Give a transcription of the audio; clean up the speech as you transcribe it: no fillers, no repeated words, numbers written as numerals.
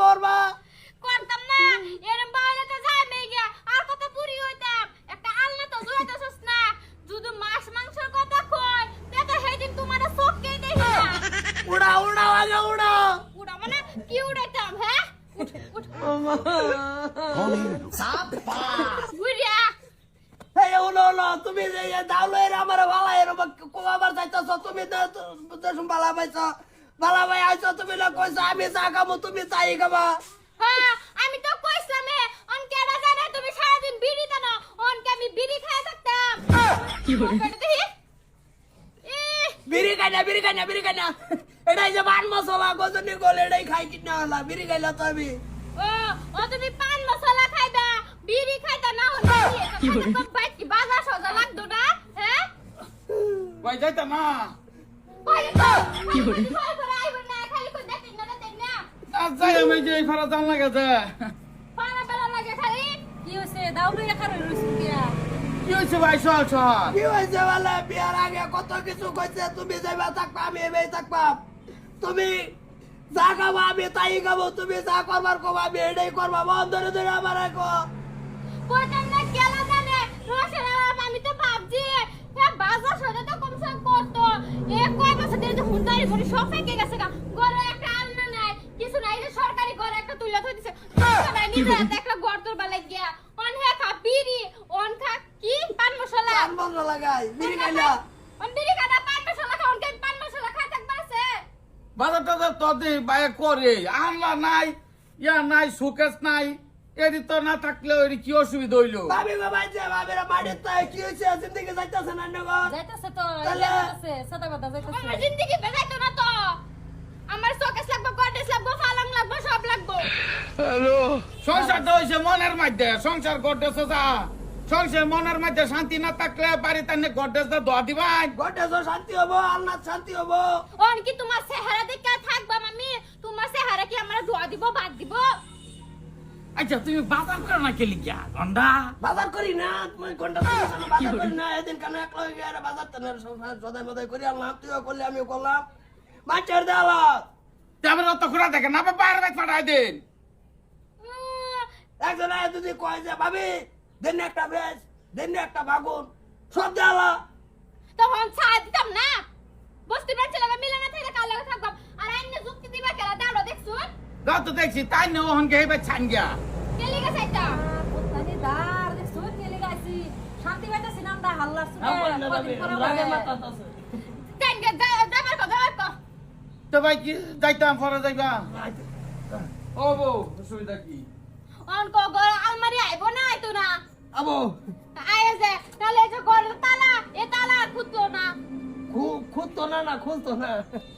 মরবা করতাম না এরম বাইরে তো যাই মেগা আর কত পুরি হইতাম একটা আলনা তো জুড়াইতেছস না যদি মাছ মাংসের কথা কই তে তো হেদিন তোমার চোখকেই দেখি না উড়া উড়া আগে উড়া উড়া মানে কি উড়াইতাম হ্যাঁ উঠ উঠ উড়িয়া এই উলো উলো তুমি যে দাউলো এর আমার ভালা এর কোবার যাইতাছ তুমি দেশম ভালা পাইছো ভালা ভাই আইছো তুমি না কইছো আমি চা খাবো তুমি চাই খাবা হ্যাঁ আমি তো কইছলাম অন কেডা জানে তুমি সারাদিন বিড়ি টানো অনকে আমি বিড়ি খায় থাকতাম কি বলে বিড়ি খাই না এটাই যে পান মশলা গজনি গোল এটাই খাই কিনা হলা বিড়ি খাইলা তো আমি ও তুমি পান মশলা খাইবা বিড়ি খাইতা না হলে কি বাইক কি বাজার সজা লাগতো না হ্যাঁ ভাই যাইতা না কই তো কি বলি আইব না খালি কই দেখি না আজ যাই আমি যে এই ফারা জান লাগে যে পানা বেলা লাগে খালি কি হইছে দাউড়ে রাখার রইছ কিয়া কি হইছে ভাই চল চল কি হয়েছে বলে বিয়ার আগে কত কিছু কইছে তুমি যাইবা থাকবা আমি এবেই থাকবা তুমি যা খাবো আমি তাই খাবো তুমি যা করবার কবা আমি এটাই করবা মন ধরে ধরে আমার কো কইতাম না গেলা জানে রোশের আমি তো ভাবছি বাজার সজা তো কমসে কম করতো কয় বছর ধরে যে হুন্দারি করে সব ফেকে গেছে গা ঘরে একটা আলনা নাই কিছু নাই যে সরকারি ঘরে একটা তুইলা থই দিছে সবাই নিজে হাতে একটা ঘর তোর বালাই গিয়া অন হে খা বিড়ি অন খা কি পান মশলা পান বন্ধ লাগাই বিড়ি খাইলা অন বিড়ি খানা পান মশলা খাওন কে পান মশলা খাই থাকবা আছে বাজারটা তো দে ভাই করে আনলা নাই ইয়া নাই সুকেস নাই এদি তো না থাকলে ওই কি অসুবিধা হইলো ভাবি গো ভাই যে ভাবিরা মাটির তাই কি হইছে জিন্দেগি যাইতাছে না নগো যাইতাছে তো তাহলে? যাইতাছে সাদা কথা আমার যাইতাছে জিন্দেগি বেজাইতো না তো আমার শোকেস লাগবে গডেস লাগবে ফালাং লাগবে সব লাগবে সংসারটা হইছে মনের মধ্যে সংসার গডে সোজা সংসার মনের মধ্যে শান্তি না থাকলে বাড়িতে এনে গডেস দা দোয়া দিবাই গটে তো শান্তি হবো আল্লাহ শান্তি হবো অন কি তোমার চেহারা দেখে থাকবা মামি তোমার চেহারা কি আমরা দোয়া দিব বাদ দিব আচ্ছা তুমি বাজার করো না কেলি গিয়া গন্ডা বাজার করি না তুমি ঘন্টা বাজার করি না এদিন কেন এক লগে গিয়ে বাজার তেনে সদাই মদাই করি আল্লাহ তুইও করলে আমিও করলাম মাছের দেওয়া তেমন অত ঘোরা দেখে না বাইরে বাইরে পাঠাই দিন একজন যদি কয় যে ভাবি দেন একটা বেশ দেন একটা বাগুন সব দেওয়া তখন ছাড় দিতাম না বস্তি বাচ্চা লাগা মিলে না থাকলে কাল লাগা থাকবাম আর আইনে যুক্তি দিবা কেলা দাঁড়ো দেখছুন গত দেখছি তাই নে ওহন গে হেবে ছান গিয়া কেলি গেছে এটা কোথানি দার দেখছো কেলে গাইছি শান্তি পাইতাছি না আমরা হাল্লা লাগে মাথা আছে তেন গে দাবার কো তো ভাই কি যাইতাম পরে যাইবা ও বউ অসুবিধা কি অন কো গো আলমারি আইবো না আইতো না আবো আয়ে যে তাহলে যে ঘরের তালা এ তালা খুঁজতো না খুঁজতো না খুলতো না